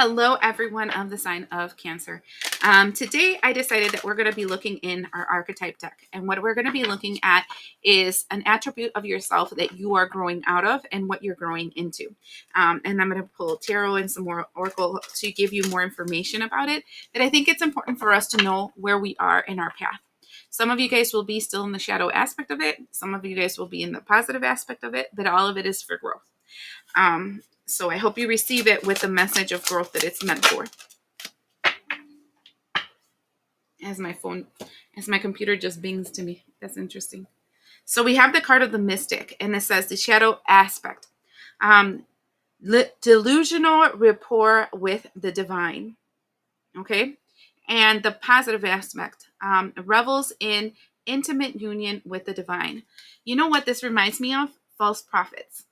Hello, everyone of the sign of Cancer. Today, I decided that we're going to be looking in our archetype deck. And what we're going to be looking at is an attribute of yourself that you are growing out of and what you're growing into. And I'm going to pull tarot and some more oracle to give you more information about it. But I think it's important for us to know where we are in our path. Some of you guys will be still in the shadow aspect of it. Some of you guys will be in the positive aspect of it. But all of it is for growth. So I hope you receive it with the message of growth that it's meant for. As my computer just bings to me. That's interesting. So we have the card of the mystic, and it says the shadow aspect. Delusional rapport with the divine. Okay. And the positive aspect, revels in intimate union with the divine. You know what this reminds me of? False prophets.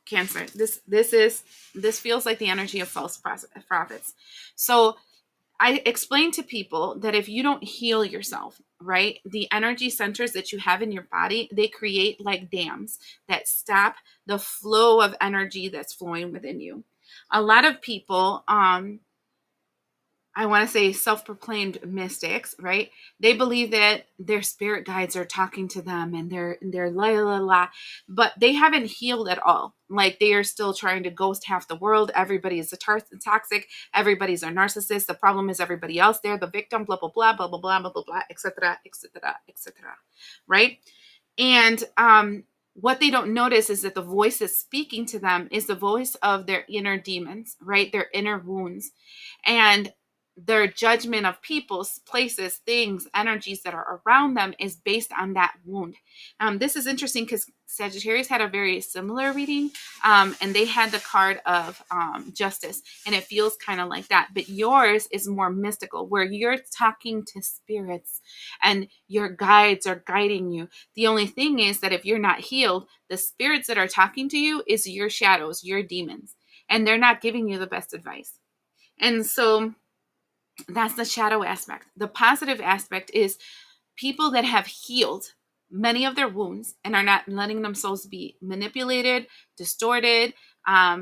Cancer. This feels like the energy of false prophets. So I explain to people that if you don't heal yourself, right, the energy centers that you have in your body, they create like dams that stop the flow of energy that's flowing within you. A lot of people, I want to say self-proclaimed mystics, right? They believe that their spirit guides are talking to them and they're la la la, but they haven't healed at all. Like they are still trying to ghost half the world. Everybody is toxic. Everybody's a narcissist. The problem is everybody else. They're the victim. Blah blah blah blah blah blah blah blah blah, etc. etc. etc. Right? And what they don't notice is that the voice that's speaking to them is the voice of their inner demons, right? Their inner wounds, and their judgment of people, places, things, energies that are around them is based on that wound. This is interesting because Sagittarius had a very similar reading, and they had the card of justice, and it feels kind of like that. But yours is more mystical, where you're talking to spirits and your guides are guiding you. The only thing is that if you're not healed, the spirits that are talking to you is your shadows, your demons, and they're not giving you the best advice. And so that's the shadow aspect. The positive aspect is people that have healed many of their wounds and are not letting themselves be manipulated, distorted,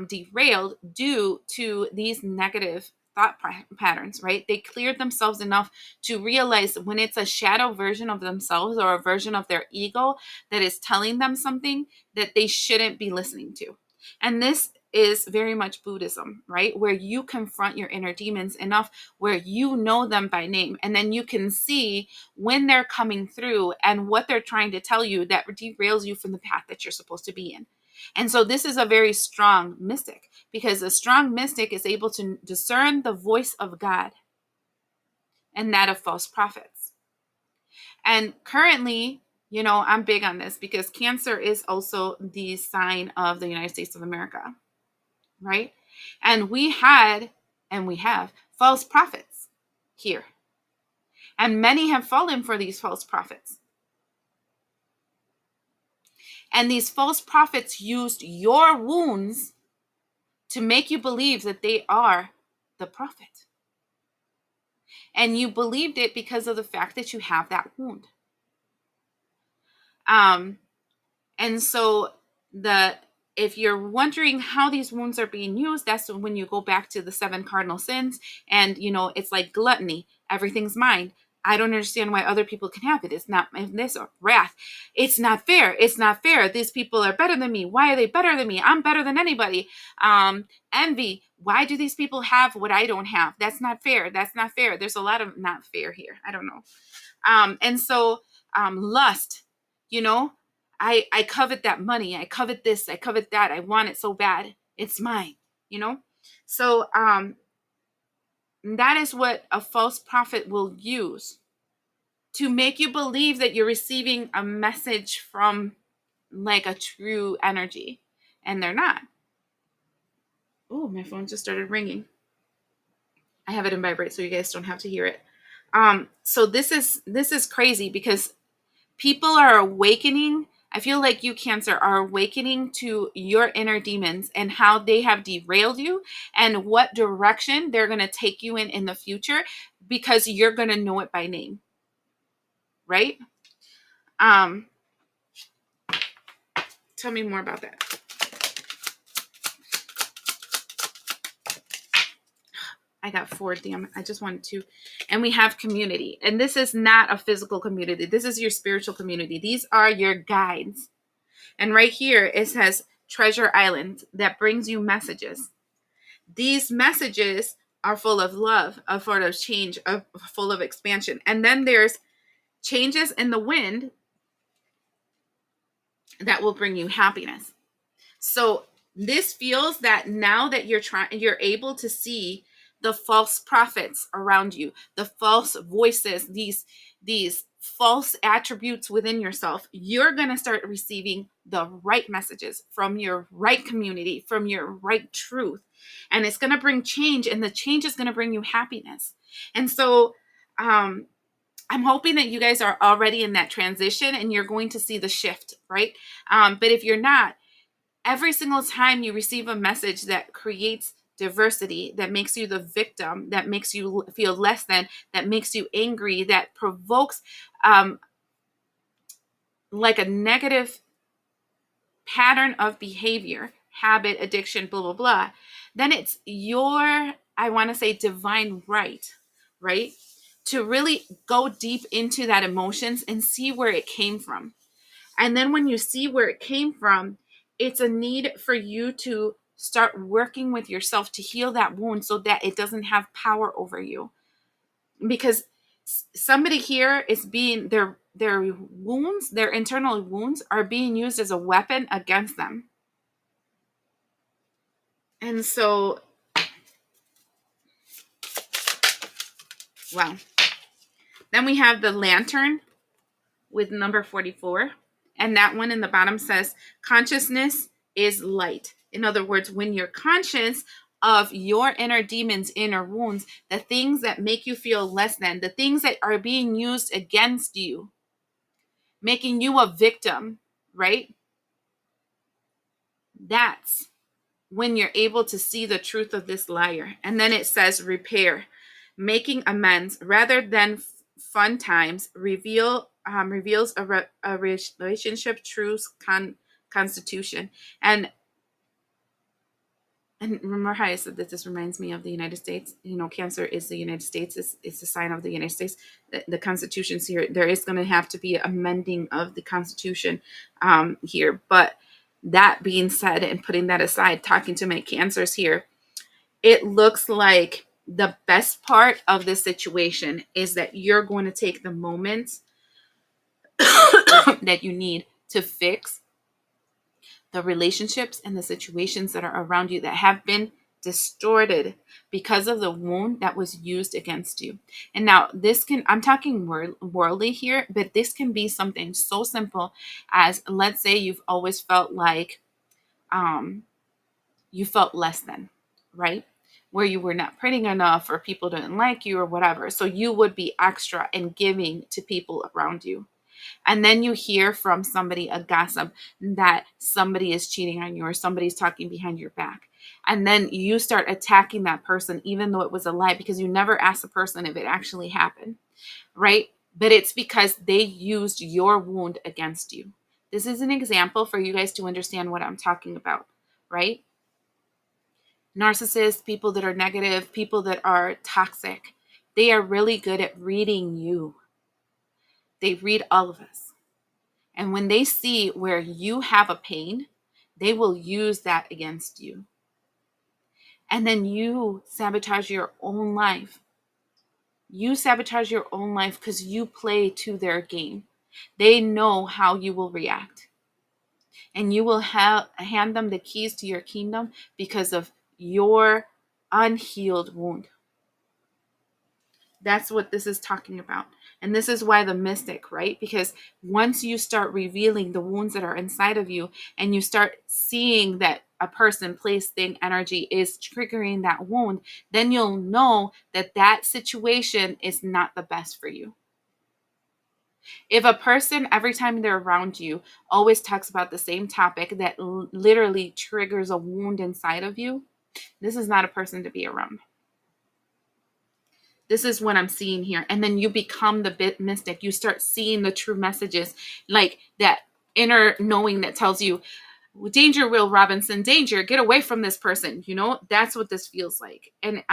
derailed due to these negative thought patterns, right? They cleared themselves enough to realize when it's a shadow version of themselves or a version of their ego that is telling them something that they shouldn't be listening to. And this is very much Buddhism, right? Where you confront your inner demons enough where you know them by name, and then you can see when they're coming through and what they're trying to tell you that derails you from the path that you're supposed to be in. And so this is a very strong mystic, because a strong mystic is able to discern the voice of God and that of false prophets. And currently, I'm big on this because Cancer is also the sign of the United States of America, right? And we have false prophets here. And many have fallen for these false prophets. And these false prophets used your wounds to make you believe that they are the prophet. And you believed it because of the fact that you have that wound. And so if you're wondering how these wounds are being used, that's when you go back to the 7 cardinal sins. And, it's like gluttony. Everything's mine. I don't understand why other people can have it. It's not this, or wrath. It's not fair. It's not fair. These people are better than me. Why are they better than me? I'm better than anybody. Envy. Why do these people have what I don't have? That's not fair. That's not fair. There's a lot of not fair here. I don't know. And so lust, I covet that money. I covet this. I covet that. I want it so bad. It's mine, So that is what a false prophet will use to make you believe that you're receiving a message from like a true energy, and they're not. Oh, my phone just started ringing. I have it in vibrate so you guys don't have to hear it. So this is crazy because people are awakening. I feel like you, Cancer, are awakening to your inner demons and how they have derailed you and what direction they're going to take you in the future, because you're going to know it by name, right? Tell me more about that. I got 4, damn it. I just wanted to. And we have community. And this is not a physical community. This is your spiritual community. These are your guides. And right here, it says Treasure Island that brings you messages. These messages are full of love, are full of change, are full of expansion. And then there's changes in the wind that will bring you happiness. So this feels that now that you're able to see the false prophets around you, the false voices, these false attributes within yourself, you're going to start receiving the right messages from your right community, from your right truth. And it's going to bring change, and the change is going to bring you happiness. And so I'm hoping that you guys are already in that transition and you're going to see the shift, right? But if you're not, every single time you receive a message that creates diversity, that makes you the victim, that makes you feel less than, that makes you angry, that provokes like a negative pattern of behavior, habit, addiction, blah, blah, blah, then it's your, I want to say, divine right? To really go deep into that emotions and see where it came from. And then when you see where it came from, it's a need for you to start working with yourself to heal that wound so that it doesn't have power over you. Because somebody here is being, their wounds, their internal wounds are being used as a weapon against them. And so, wow. Then we have the lantern with number 44. And that one in the bottom says, consciousness is light. In other words, when you're conscious of your inner demons, inner wounds, the things that make you feel less than, the things that are being used against you, making you a victim, right? That's when you're able to see the truth of this liar. And then it says repair, making amends rather than fun times, reveals a relationship truth constitution. And remember how I said that this reminds me of the United States? You know, Cancer is the United States. It's a sign of the United States. The Constitution's here. There is going to have to be amending of the Constitution here. But that being said, and putting that aside, talking to my Cancers here, it looks like the best part of this situation is that you're going to take the moments that you need to fix the relationships and the situations that are around you that have been distorted because of the wound that was used against you. And now this can, I'm talking worldly here, but this can be something so simple as, let's say you've always felt like you felt less than, right? Where you were not pretty enough or people didn't like you or whatever. So you would be extra and giving to people around you. And then you hear from somebody, a gossip, that somebody is cheating on you or somebody's talking behind your back. And then you start attacking that person, even though it was a lie, because you never asked the person if it actually happened, right? But it's because they used your wound against you. This is an example for you guys to understand what I'm talking about, right? Narcissists, people that are negative, people that are toxic, they are really good at reading you. They read all of us. And when they see where you have a pain, they will use that against you. And then you sabotage your own life. You sabotage your own life because you play to their game. They know how you will react. And you will hand them the keys to your kingdom because of your unhealed wound. That's what this is talking about. And this is why the mystic, right? Because once you start revealing the wounds that are inside of you and you start seeing that a person, place, thing, energy is triggering that wound, then you'll know that that situation is not the best for you. If a person, every time they're around you, always talks about the same topic that literally triggers a wound inside of you, this is not a person to be around. This is what I'm seeing here. And then you become the mystic. You start seeing the true messages, like that inner knowing that tells you, danger, Will Robinson, danger, get away from this person. You know, that's what this feels like. And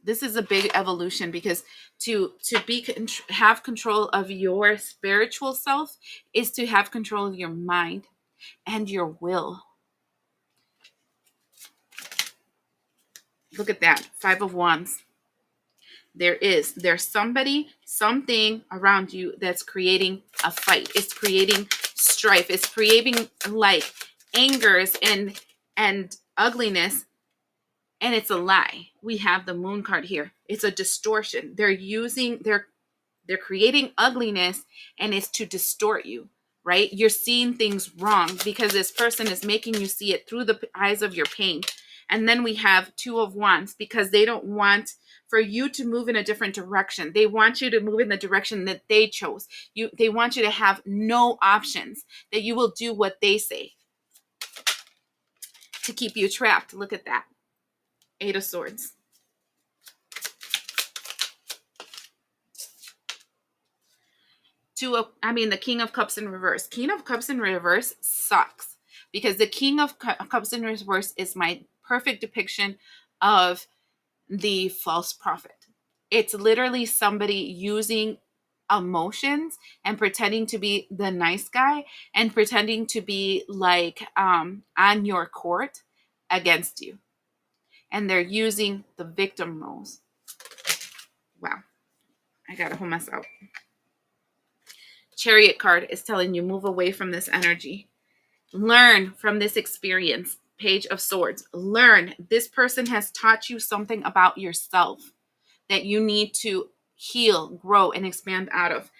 This is a big evolution, because to have control of your spiritual self is to have control of your mind and your will. Look at that, 5 of Wands. There's somebody, something around you that's creating a fight. It's creating strife. It's creating like angers and ugliness, and it's a lie. We have the Moon card here. It's a distortion. They're creating ugliness, and it's to distort you, right? You're seeing things wrong because this person is making you see it through the eyes of your pain. And then we have 2 of Wands, because they don't want for you to move in a different direction. They want you to move in the direction that they chose. They want you to have no options, that you will do what they say to keep you trapped. Look at that. 8 of Swords. The King of Cups in reverse. King of Cups in reverse sucks, because the King of Cups in reverse is my perfect depiction of the false prophet. It's literally somebody using emotions and pretending to be the nice guy and pretending to be like on your court against you. And they're using the victim roles. Wow. I gotta hold myself. Chariot card is telling you move away from this energy. Learn from this experience. Page of Swords. Learn. This person has taught you something about yourself that you need to heal, grow, and expand out of.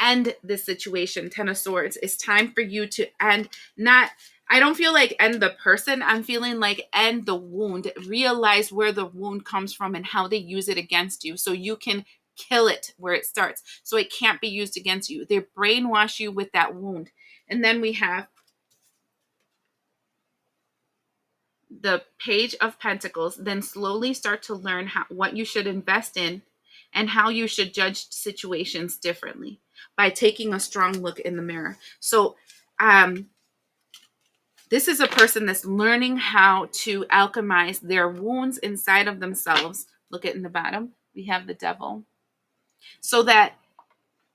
End this situation. 10 of Swords. It's time for you to end. I don't feel like end the person. I'm feeling like end the wound. Realize where the wound comes from and how they use it against you, so you can kill it where it starts, so it can't be used against you. They brainwash you with that wound. And then we have the Page of Pentacles. Then slowly start to learn what you should invest in and how you should judge situations differently by taking a strong look in the mirror. So this is a person that's learning how to alchemize their wounds inside of themselves. Look at in the bottom, we have the Devil. So that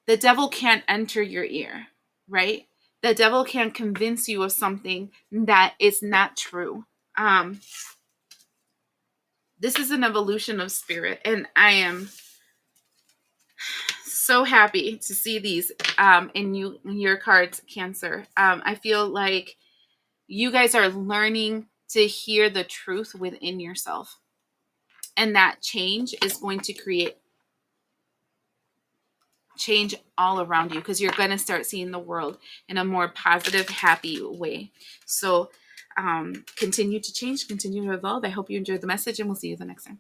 the devil can't enter your ear, right? The devil can't convince you of something that is not true. This is an evolution of spirit, and I am so happy to see these in your cards, Cancer. I feel like you guys are learning to hear the truth within yourself, and that change is going to create change all around you, because you're going to start seeing the world in a more positive, happy way. So continue to change, continue to evolve. I hope you enjoyed the message, and we'll see you the next time.